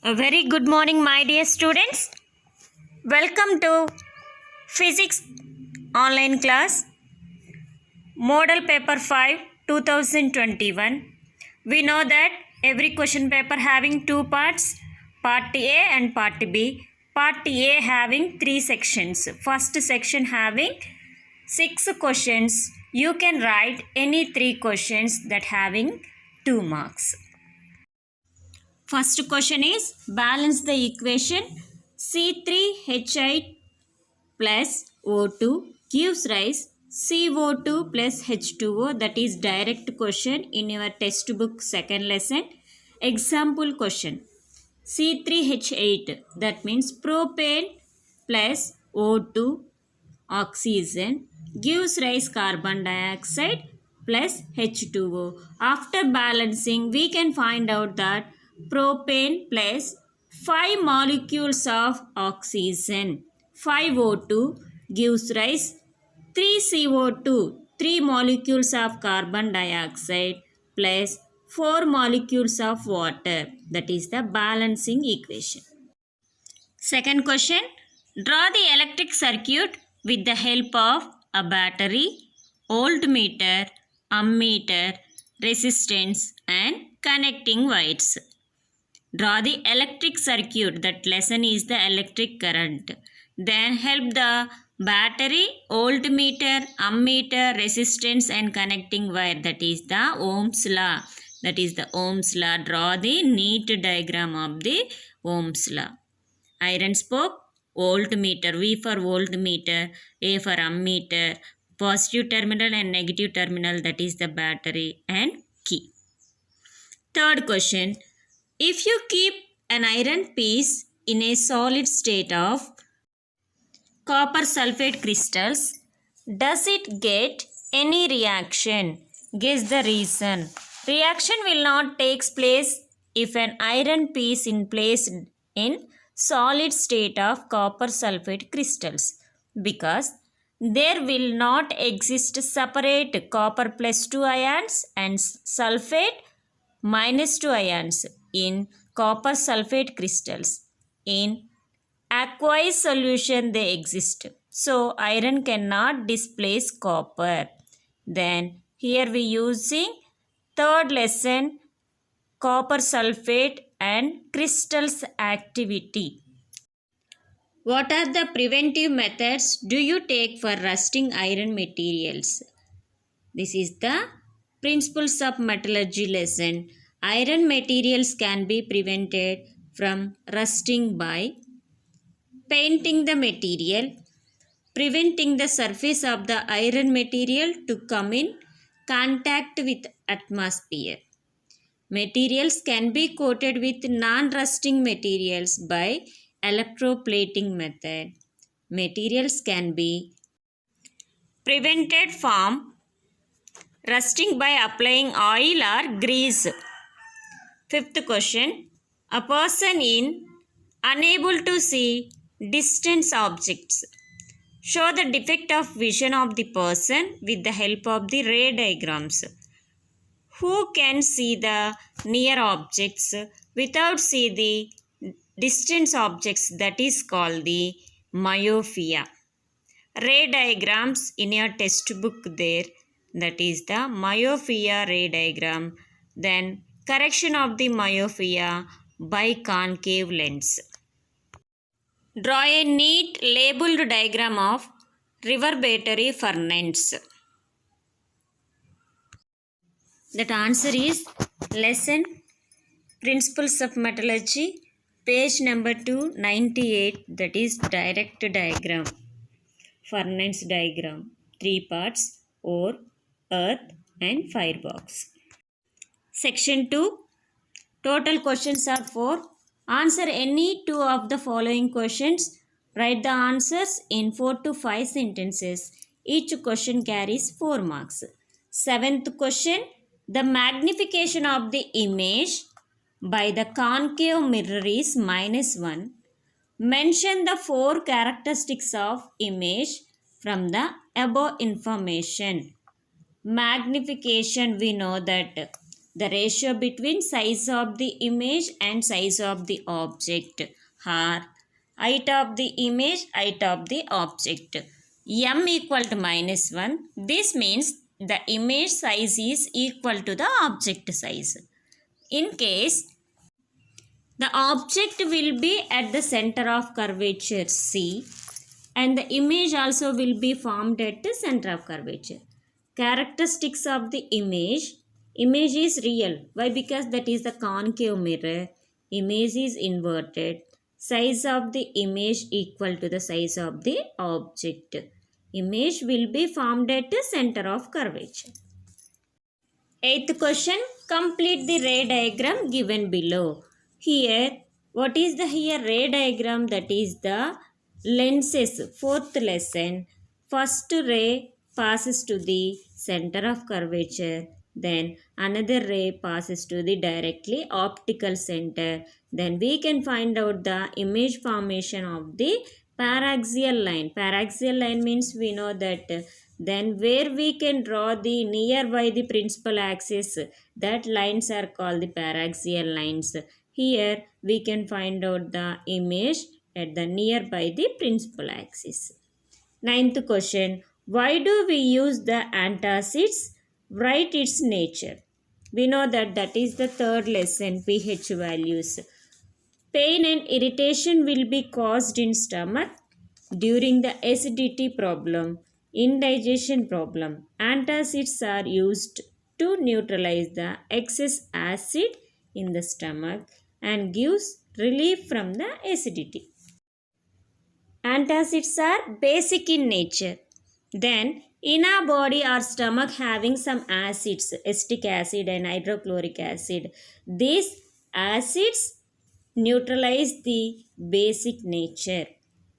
A very good morning, my dear students. Welcome to Physics online class, Model Paper 5 2021. We know that every question paper having two parts, Part A and Part B. Part A having three sections. First section having 6 questions. You can write any 3 questions that having 2 marks. First question is balance the equation C3H8 plus O2 gives rise CO2 plus H2O, that is direct question in your textbook second lesson. Example question C3H8, that means propane plus O2 oxygen gives rise carbon dioxide plus H2O. After balancing, we can find out that propane plus 5 molecules of oxygen, 5O2 gives rise 3 CO2, 3 molecules of carbon dioxide plus 4 molecules of water. That is the balancing equation. Second question, draw the electric circuit with the help of a battery, voltmeter, ammeter, resistance and connecting wires. Draw the electric circuit. That lesson is the electric current. Then help the battery, voltmeter, ammeter, resistance and connecting wire. That is the Ohm's law. That is the Ohm's law. Draw the neat diagram of the Ohm's law. Iron spoke, voltmeter, V for voltmeter, A for ammeter, positive terminal and negative terminal, that is the battery and key. Third question, if you keep an iron piece in a solid state of copper sulfate crystals, does it get any reaction? Guess the reason. Reaction will not take place if an iron piece is placed in solid state of copper sulfate crystals, because there will not exist separate copper plus 2 ions and sulfate minus 2 ions in copper sulfate crystals. In aqueous solution they exist. So iron cannot displace copper. Then here we using third lesson copper sulfate and crystals activity. What are the preventive methods do you take for rusting iron materials? This is the principles of metallurgy lesson. Iron materials can be prevented from rusting by painting the material, preventing the surface of the iron material to come in contact with atmosphere. Materials can be coated with non-rusting materials by electroplating method. Materials can be prevented from rusting by applying oil or grease. Fifth question, a person is unable to see distant objects. Show the defect of vision of the person with the help of the ray diagrams. Who can see the near objects without see the distant objects? That is called the myopia. Ray diagrams in your textbook there. That is the myopia ray diagram. Then correction of the myopia by concave lens. Draw a neat labeled diagram of reverberatory furnace. That answer is lesson Principles of Metallurgy, page number 298, that is direct diagram, furnace diagram, 3 parts, ore, earth and firebox. Section 2, total questions are 4. Answer any 2 of the following questions. Write the answers in 4 to 5 sentences. Each question carries 4 marks. 7th question, the magnification of the image by the concave mirror is -1. Mention the 4 characteristics of image from the above information. Magnification, we know that The ratio between size of the image and size of the object, or height of the image, height of the object. M equal to -1. This means the image size is equal to the object size. In case the object will be at the center of curvature C, and the image also will be formed at the center of curvature. Characteristics of the image. Image is real. Why? Because that is the concave mirror. Image is inverted. Size of the image equal to the size of the object. Image will be formed at the center of curvature. Eighth question. Complete the ray diagram given below. Here, what is the ray diagram? That is the lenses. Fourth lesson. First ray passes to the center of curvature. Then another ray passes to the directly optical center. Then we can find out the image formation of the paraxial line. Paraxial line means we know that then where we can draw the nearby the principal axis, that lines are called the paraxial lines. Here we can find out the image at the nearby the principal axis. Ninth question. Why do we use the antacids? Write its nature. We know that is the third lesson, pH values. Pain and irritation will be caused in stomach during the acidity problem, indigestion problem. Antacids are used to neutralize the excess acid in the stomach and gives relief from the acidity. Antacids are basic in nature. Then in our body or stomach having some acids, acetic acid and hydrochloric acid. These acids neutralize the basic nature.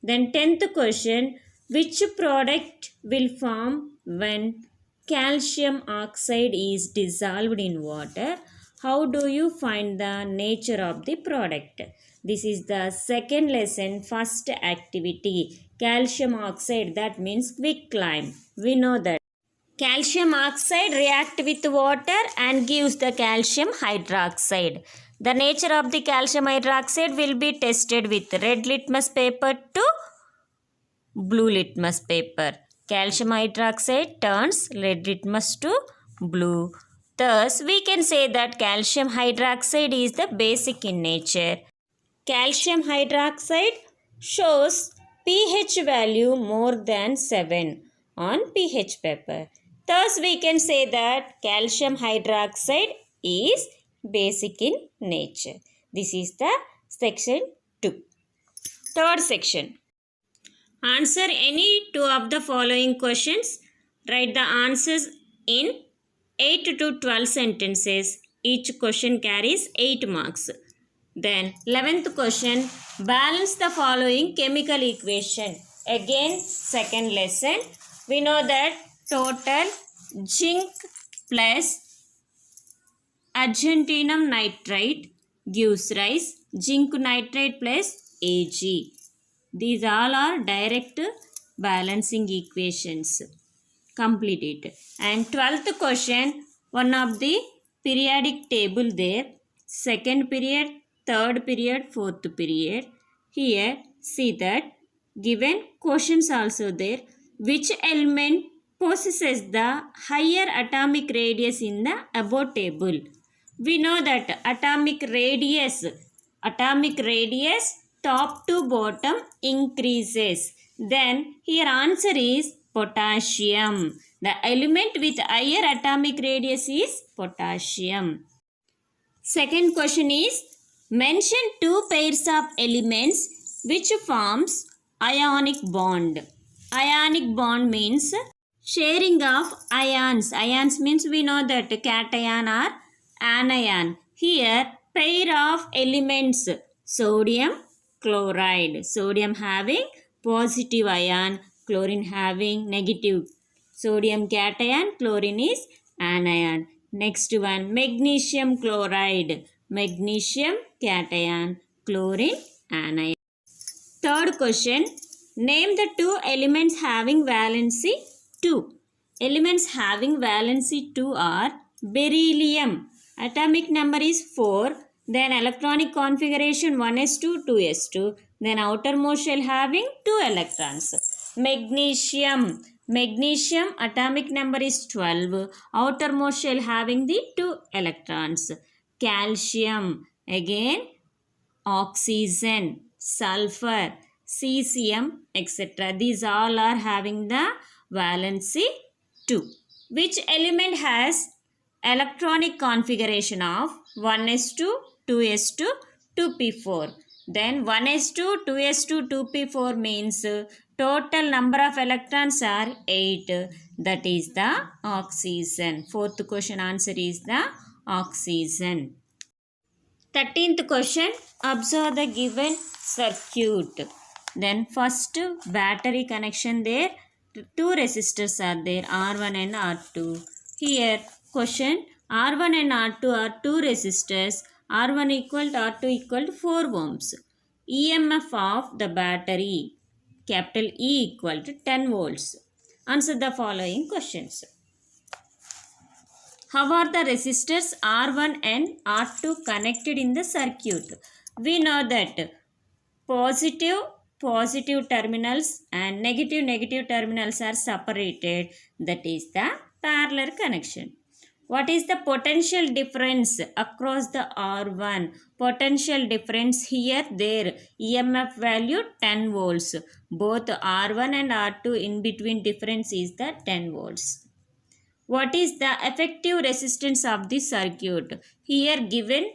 Then 10th question, which product will form when calcium oxide is dissolved in water? How do you find the nature of the product? This is the second lesson, first activity. Calcium oxide, that means quicklime. We know that. Calcium oxide react with water and gives the calcium hydroxide. The nature of the calcium hydroxide will be tested with red litmus paper to blue litmus paper. Calcium hydroxide turns red litmus to blue. Thus, we can say that calcium hydroxide is the basic in nature. Calcium hydroxide shows pH value more than 7 on pH paper. Thus, we can say that calcium hydroxide is basic in nature. This is the section 2. Third section. Answer any two of the following questions. Write the answers in 8 to 12 sentences. Each question carries 8 marks. Then 11th question. Balance the following chemical equation. Again, second lesson. We know that total zinc plus argentinum nitrate gives rise zinc nitrate plus Ag. These all are direct balancing equations. Complete it. And 12th question, one of the periodic table there. Second period, third period, fourth period. Here, see that given questions also there. Which element possesses the higher atomic radius in the above table? We know that atomic radius top to bottom increases. Then here answer is potassium. The element with higher atomic radius is potassium. Second question is, mention two pairs of elements which forms ionic bond. Ionic bond means sharing of ions. Ions means we know that cation or anion. Here pair of elements, sodium chloride. Sodium having positive ion, chlorine having negative. Sodium cation, chlorine is anion. Next one, magnesium chloride. Magnesium cation, chlorine anion. Third question, name the two elements having valency 2. Elements having valency 2 are beryllium atomic number is 4, then electronic configuration 1s2, 2s2, then outermost shell having 2 electrons. Magnesium atomic number is 12, outermost shell having the 2 electrons. Calcium, again oxygen, sulfur, cesium, etc. These all are having the valency 2. Which element has electronic configuration of 1s2, 2s2, 2p4? Then 1s2, 2s2, 2p4 means total number of electrons are 8. That is the oxygen. Fourth question answer is the oxygen. 13th question, observe the given circuit. Then first battery connection there, two resistors are there, R1 and R2. Here question, R1 and R2 are two resistors, R1 equal to R2 equal to 4 ohms. EMF of the battery, capital E equal to 10 volts. Answer the following questions. How are the resistors R1 and R2 connected in the circuit? We know that positive terminals and negative terminals are separated. That is the parallel connection. What is the potential difference across the R1? Potential difference here, there, EMF value 10 volts. Both R1 and R2 in between difference is the 10 volts. What is the effective resistance of the circuit? Here given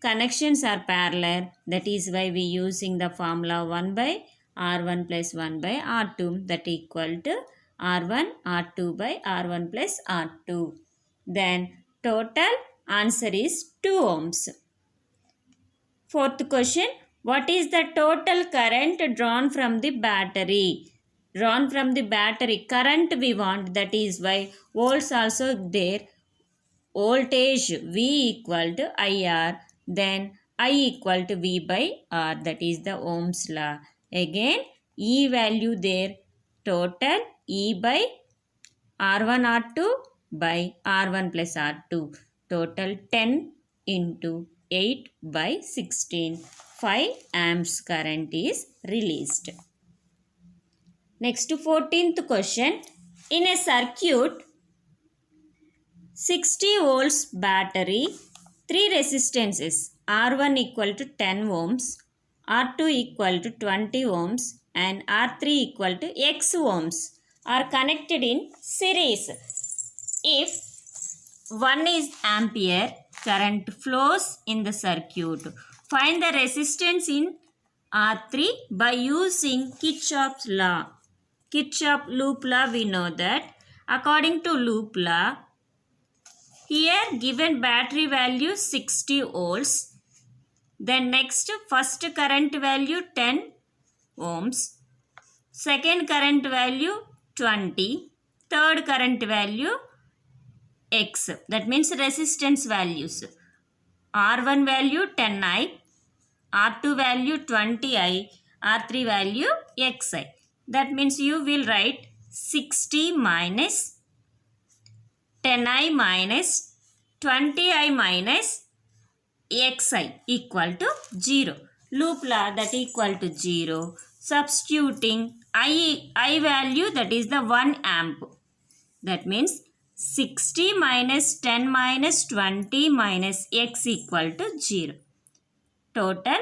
connections are parallel. That is why we using the formula 1 by R1 plus 1 by R2. That equal to R1 R2 by R1 plus R2. Then total answer is 2 ohms. Fourth question. What is the total current drawn from the battery? Drawn from the battery current we want, that is why volts also there. Voltage V equal to IR, then I equal to V by R, that is the Ohm's law. Again E value there, total E by R1 R2 by R1 plus R2, total 10 into 8 by 16, 5 amps current is released. Next 14th question. In a circuit, 60 volts battery, 3 resistances, R1 equal to 10 ohms, R2 equal to 20 ohms and R3 equal to X ohms are connected in series. If 1 is ampere, current flows in the circuit. Find the resistance in R3 by using Kirchhoff's law. Kirchhoff loop law, we know that. According to loop law, here given battery value 60 volts. Then next, first current value 10 ohms. Second current value 20. Third current value X. That means resistance values. R1 value 10I. R2 value 20I. R3 value Xi. That means you will write 60 minus 10I minus 20I minus Xi equal to 0. Loop law, that equal to 0. Substituting I value, that is the 1 amp. That means 60 minus 10 minus 20 minus X equal to 0. Total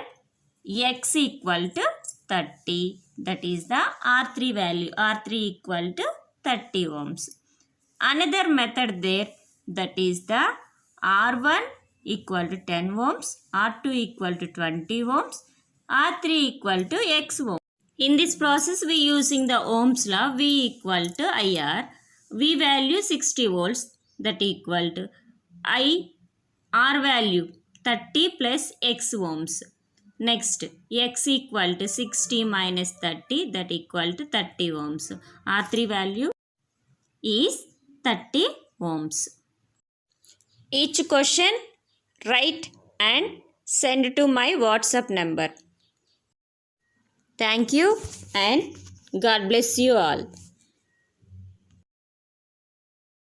X equal to 30. That is the R3 value. R3 equal to 30 ohms. Another method there, that is the R1 equal to 10 ohms, R2 equal to 20 ohms, R3 equal to X ohms. In this process we using the Ohm's law. V equal to IR. V value 60 volts, that equal to R value 30 plus X ohms. Next, X equal to 60 minus 30, that equal to 30 ohms. R3 value is 30 ohms. Each question write and send to my WhatsApp number. Thank you and God bless you all.